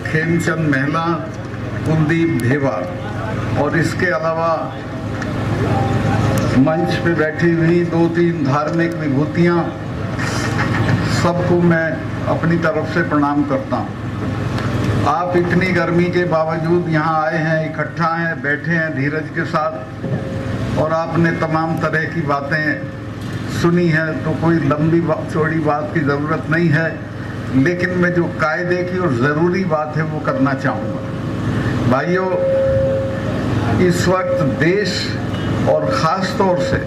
खेमचंद महला, कुलदीप धेवा और इसके अलावा मंच पे बैठी हुई 2-3 धार्मिक विभूतियाँ, सबको मैं अपनी तरफ से प्रणाम करता हूँ। आप इतनी गर्मी के बावजूद यहाँ आए हैं, इकट्ठा हैं, बैठे हैं धीरज के साथ और आपने तमाम तरह की बातें सुनी है, तो कोई लंबी चौड़ी बात की ज़रूरत नहीं है, लेकिन मैं जो कायदे की और ज़रूरी बात है वो करना चाहूँगा। भाइयों, इस वक्त देश और ख़ास तौर से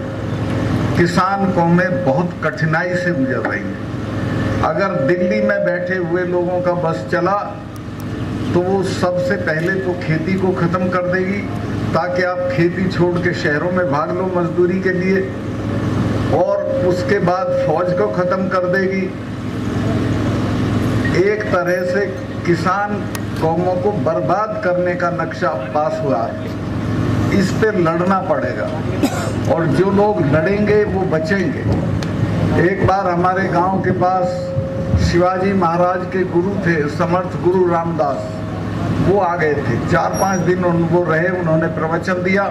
किसान कौमें बहुत कठिनाई से गुजर रही हैं। अगर दिल्ली में बैठे हुए लोगों का बस चला तो वो सबसे पहले तो खेती को ख़त्म कर देगी, ताकि आप खेती छोड़ के शहरों में भाग लो मजदूरी के लिए, और उसके बाद फौज को ख़त्म कर देगी। एक तरह से किसान कौमों को बर्बाद करने का नक्शा पास हुआ है। इस पे लड़ना पड़ेगा और जो लोग लड़ेंगे वो बचेंगे। एक बार हमारे गांव के पास शिवाजी महाराज के गुरु थे, समर्थ गुरु रामदास, वो आ गए थे। 4-5 दिन वो रहे, उन्होंने प्रवचन दिया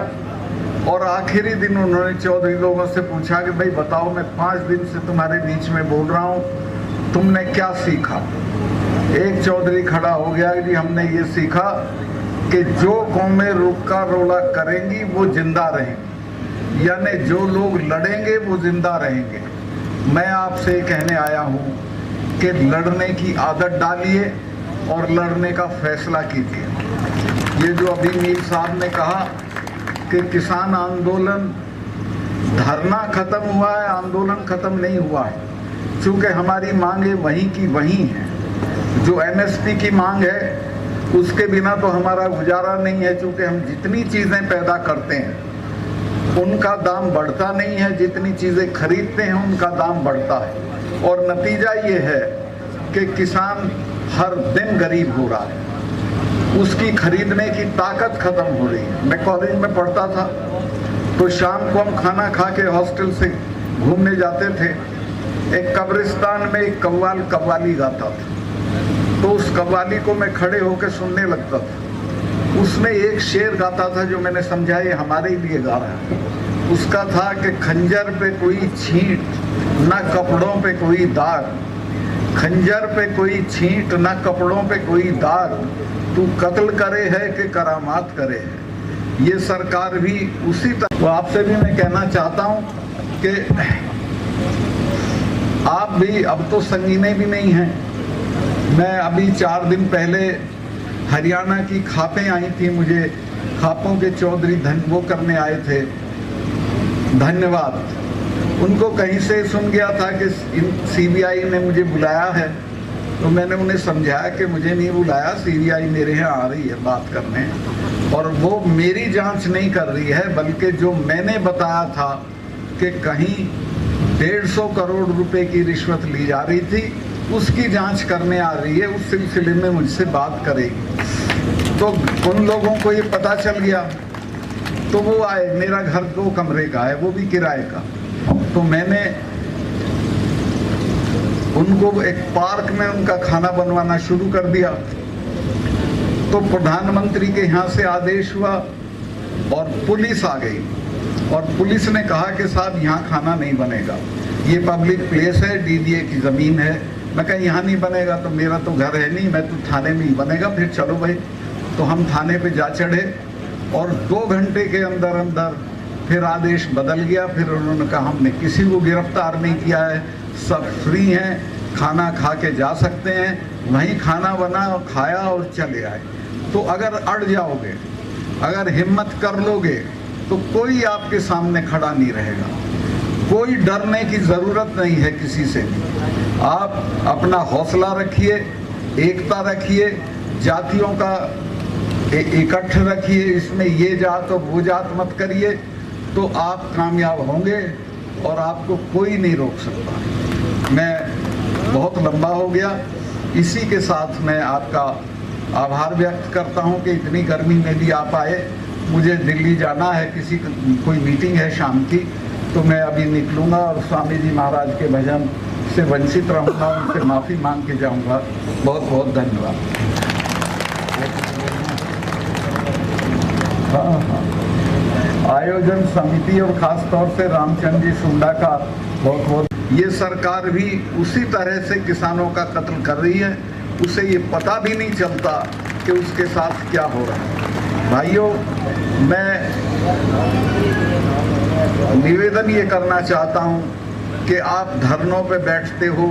और आखिरी दिन उन्होंने चौधरी लोगों से पूछा कि भाई बताओ, मैं 5 दिन से तुम्हारे बीच में बोल रहा हूँ, तुमने क्या सीखा? एक चौधरी खड़ा हो गया कि हमने ये सीखा कि जो कौमें रुका रोला करेंगी वो जिंदा रहेंगी, यानी जो लोग लड़ेंगे वो जिंदा रहेंगे। मैं आपसे कहने आया हूँ कि लड़ने की आदत डालिए और लड़ने का फैसला कीजिए। ये जो अभी मीर साहब ने कहा कि किसान आंदोलन, धरना खत्म हुआ है, आंदोलन खत्म नहीं हुआ है, चूँकि हमारी मांगे वहीं की वहीं हैं। जो एमएसपी की मांग है उसके बिना तो हमारा गुजारा नहीं है, चूँकि हम जितनी चीज़ें पैदा करते हैं उनका दाम बढ़ता नहीं है, जितनी चीज़ें खरीदते हैं उनका दाम बढ़ता है, और नतीजा ये है कि किसान हर दिन गरीब हो रहा है, उसकी खरीदने की ताकत खत्म हो रही है। मैं कॉलेज में पढ़ता था तो शाम को हम खाना खा के हॉस्टल से घूमने जाते थे। एक कब्रिस्तान में एक कव्वाल कव्वाली गाता था, तो उस कव्वाली को मैं खड़े होकर सुनने लगता था। उसमें एक शेर गाता था जो मैंने समझा ये हमारे लिए गा रहा है। उसका था कि खंजर पे कोई छींट, ना कपड़ों पे कोई दाग, खंजर पे कोई छींट, ना कपड़ों पे कोई दाग, तू कत्ल करे है कि करामात करे है। ये सरकार भी उसी तरह। तो आपसे भी मैं कहना चाहता हूँ कि आप भी अब तो संगीने भी नहीं हैं। मैं अभी 4 दिन पहले हरियाणा की खापें आई थी, मुझे खापों के चौधरी वो करने आए थे, धन्यवाद। उनको कहीं से सुन गया था कि सीबीआई ने मुझे बुलाया है, तो मैंने उन्हें समझाया कि मुझे नहीं बुलाया, सीबीआई मेरे यहाँ आ रही है बात करने, और वो मेरी जांच नहीं कर रही है, बल्कि जो मैंने बताया था कि कहीं 150 करोड़ रुपए की रिश्वत ली जा रही थी, उसकी जांच करने आ रही है, उस सिलसिले में मुझसे बात करेगी। तो उन लोगों को ये पता चल गया, तो वो आए। मेरा घर 2 कमरे का है, वो भी किराए का। तो मैंने उनको एक पार्क में उनका खाना बनवाना शुरू कर दिया। तो प्रधानमंत्री के यहाँ से आदेश हुआ और पुलिस आ गई, और पुलिस ने कहा कि साहब यहाँ खाना नहीं बनेगा, ये पब्लिक प्लेस है, डीडीए की ज़मीन है। मैं कहा यहाँ नहीं बनेगा तो मेरा तो घर है नहीं, मैं तो थाने में ही बनेगा। फिर चलो भाई, तो हम थाने पे जा चढ़े और 2 घंटे के अंदर अंदर फिर आदेश बदल गया। फिर उन्होंने कहा हमने किसी को गिरफ्तार नहीं किया है, सब फ्री हैं, खाना खा के जा सकते हैं। वहीं खाना बना और खाया और चले आए। तो अगर अड़ जाओगे, अगर हिम्मत कर लोगे, तो कोई आपके सामने खड़ा नहीं रहेगा। कोई डरने की ज़रूरत नहीं है किसी से। आप अपना हौसला रखिए, एकता रखिए, जातियों का इकट्ठ रखिए, इसमें ये जात और वो जात मत करिए, तो आप कामयाब होंगे और आपको कोई नहीं रोक सकता। मैं बहुत लंबा हो गया, इसी के साथ मैं आपका आभार व्यक्त करता हूं कि इतनी गर्मी में भी आप आए। मुझे दिल्ली जाना है, कोई मीटिंग है शाम की, तो मैं अभी निकलूँगा और स्वामी जी महाराज के भजन से वंचित रहूँगा, उनसे माफ़ी मांग के जाऊँगा। बहुत बहुत धन्यवाद। आयोजन समिति और खास तौर से रामचंद्र जी सुंडा का बहुत बहुत। ये सरकार भी उसी तरह से किसानों का कत्ल कर रही है, उसे ये पता भी नहीं चलता कि उसके साथ क्या हो रहा है। भाइयों, मैं निवेदन ये करना चाहता हूँ कि आप धरनों पे बैठते हो,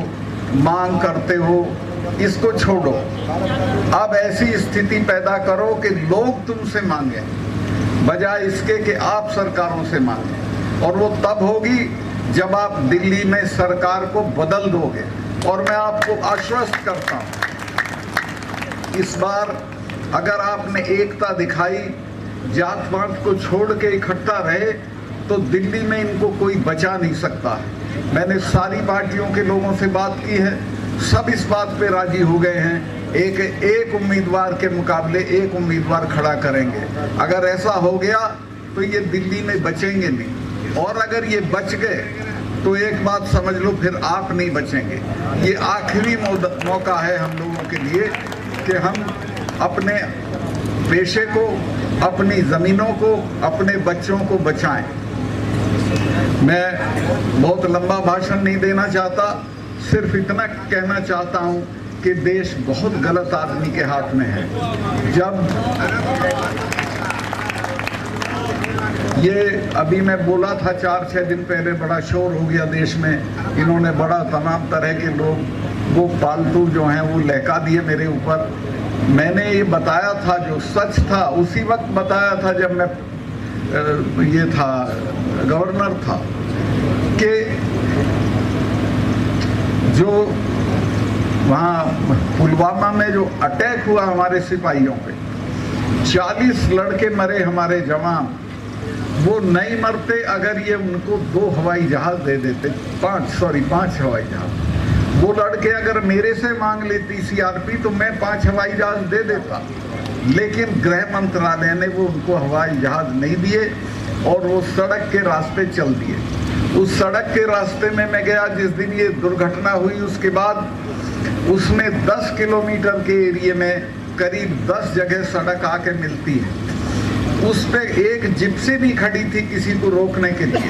मांग करते हो, इसको छोड़ो। अब ऐसी स्थिति पैदा करो कि लोग तुमसे मांगे, बजाय इसके कि आप सरकारों से मांगे। और वो तब होगी जब आप दिल्ली में सरकार को बदल दोगे। और मैं आपको आश्वस्त करता हूं, इस बार अगर आपने एकता दिखाई, जात पात को छोड़ के इकट्ठा रहे, तो दिल्ली में इनको कोई बचा नहीं सकता है। मैंने सारी पार्टियों के लोगों से बात की है, सब इस बात पे राजी हो गए हैं, एक उम्मीदवार के मुकाबले एक उम्मीदवार खड़ा करेंगे। अगर ऐसा हो गया तो ये दिल्ली में बचेंगे नहीं, और अगर ये बच गए तो एक बात समझ लो, फिर आप नहीं बचेंगे। ये आखिरी मौका है हम लोगों के लिए कि हम अपने पेशे को, अपनी ज़मीनों को, अपने बच्चों को बचाएं। मैं बहुत लंबा भाषण नहीं देना चाहता, सिर्फ इतना कहना चाहता हूं कि देश बहुत गलत आदमी के हाथ में है। जब ये अभी मैं बोला था 4-6 दिन पहले, बड़ा शोर हो गया देश में, इन्होंने बड़ा तमाम तरह के लोग वो पालतू जो हैं वो लहका दिए मेरे ऊपर। मैंने ये बताया था, जो सच था उसी वक्त बताया था जब मैं ये था गवर्नर था, कि जो वहाँ पुलवामा में जो अटैक हुआ हमारे सिपाहियों पे, 40 लड़के मरे हमारे जवान, वो नहीं मरते अगर ये उनको 2 हवाई जहाज दे देते, 5 हवाई जहाज। वो लड़के अगर मेरे से मांग लेती सीआरपी तो मैं 5 हवाई जहाज दे देता, लेकिन गृह मंत्रालय ने वो उनको हवाई जहाज नहीं दिए और वो सड़क के रास्ते चल दिए। उस सड़क के रास्ते में मैं गया जिस दिन ये दुर्घटना हुई, उसके बाद उसमें 10 किलोमीटर के एरिया में करीब 10 जगह सड़क आके मिलती है। उस पे एक जिप्सी भी खड़ी थी किसी को रोकने के लिए,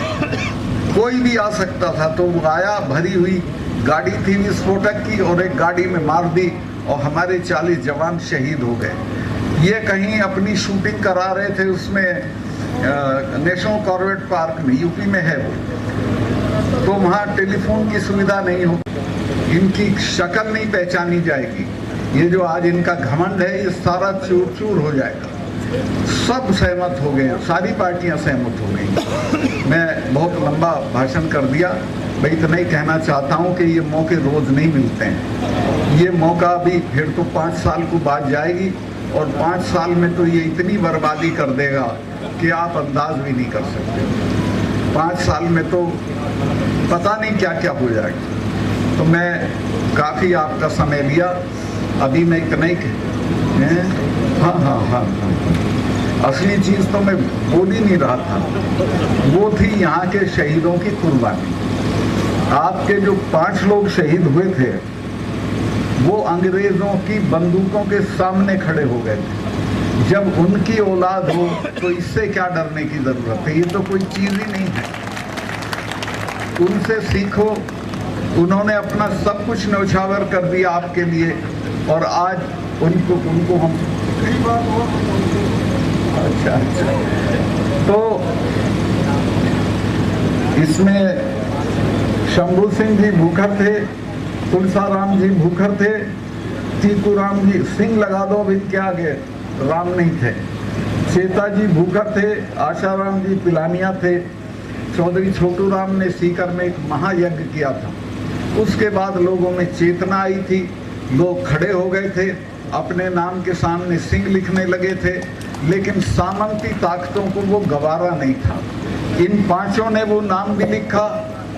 कोई भी आ सकता था, तो वो आया, भरी हुई गाड़ी थी विस्फोटक की, और एक गाड़ी में मार दी और हमारे 40 जवान शहीद हो गए। ये कहीं अपनी शूटिंग करा रहे थे उसमें नेशनल कॉर्बेट पार्क में, यूपी में है वो, तो वहाँ टेलीफोन की सुविधा नहीं हो, इनकी शक्ल नहीं पहचानी जाएगी। ये जो आज इनका घमंड है, ये सारा चूर चूर हो जाएगा। सब सहमत हो गए, सारी पार्टियां सहमत हो गई। मैं बहुत लंबा भाषण कर दिया, मैं इतना ही कहना चाहता हूं कि ये मौके रोज नहीं मिलते हैं। ये मौका भी फिर तो 5 साल को बाद जाएगी, और 5 साल में तो ये इतनी बर्बादी कर देगा कि आप अंदाज भी नहीं कर सकते। 5 साल में तो पता नहीं क्या क्या हो जाएगा। तो मैं काफ़ी आपका समय लिया, अभी मैं इतना ही हाँ, असली चीज़ तो मैं बोल ही नहीं रहा था, वो थी यहाँ के शहीदों की कुर्बानी। आपके जो 5 लोग शहीद हुए थे, वो अंग्रेज़ों की बंदूकों के सामने खड़े हो गए थे। जब उनकी औलाद हो तो इससे क्या डरने की ज़रूरत है, ये तो कोई चीज़ ही नहीं है। उनसे सीखो, उन्होंने अपना सब कुछ न्यौछावर कर दिया आपके लिए, और आज उनको हम अच्छा तो इसमें शंभू सिंह जी भूखर थे, तुलसाराम जी भूखर थे, तीकूराम जी, सिंह लगा दो अब इनके आगे, राम नहीं थे। चेता जी भूखर थे, आशाराम जी पिलानिया थे, चौधरी छोटू राम ने सीकर में एक महायज्ञ किया था। उसके बाद लोगों में चेतना आई थी, लोग खड़े हो गए थे, अपने नाम के सामने सिंह लिखने लगे थे, लेकिन सामंती ताकतों को वो गवारा नहीं था। इन 5 ने वो नाम भी लिखा,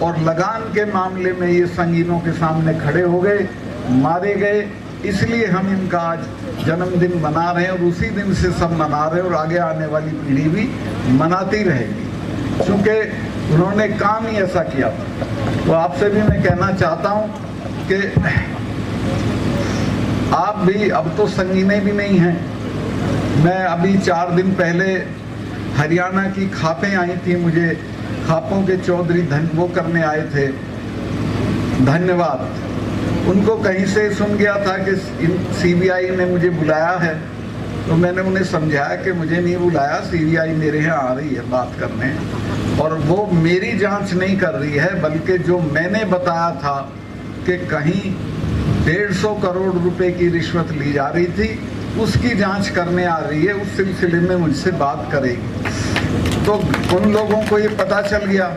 और लगान के मामले में ये संगीनों के सामने खड़े हो गए, मारे गए। इसलिए हम इनका आज जन्मदिन मना रहे हैं, और उसी दिन से सब मना रहे हैं, और आगे आने वाली पीढ़ी भी मनाती रहेगी, क्योंकि उन्होंने काम ही ऐसा किया था। तो आपसे भी मैं कहना चाहता हूँ कि आप भी, अब तो संगीने भी नहीं हैं, मैं अभी 4 दिन पहले हरियाणा की खापें आई थी, मुझे खापों के चौधरी वो करने आए थे, धन्यवाद। उनको कहीं से सुन गया था कि सीबीआई ने मुझे बुलाया है, तो मैंने उन्हें समझाया कि मुझे नहीं बुलाया, सीबीआई मेरे यहाँ आ रही है बात करने, और वो मेरी जांच नहीं कर रही है, बल्कि जो मैंने बताया था कि कहीं 150 करोड़ रुपए की रिश्वत ली जा रही थी, उसकी जांच करने आ रही है, उस सिलसिले में मुझसे बात करेगी। तो उन लोगों को ये पता चल गया,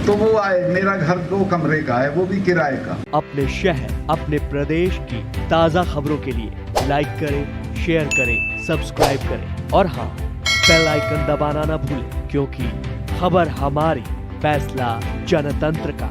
तो वो आए। मेरा घर 2 कमरे का है, वो भी किराए का। अपने शहर, अपने प्रदेश की ताज़ा खबरों के लिए लाइक करें, शेयर करें, सब्सक्राइब करें और हाँ, बेल आइकन दबाना ना भूलें, क्योंकि खबर हमारी, फैसला जनतंत्र का।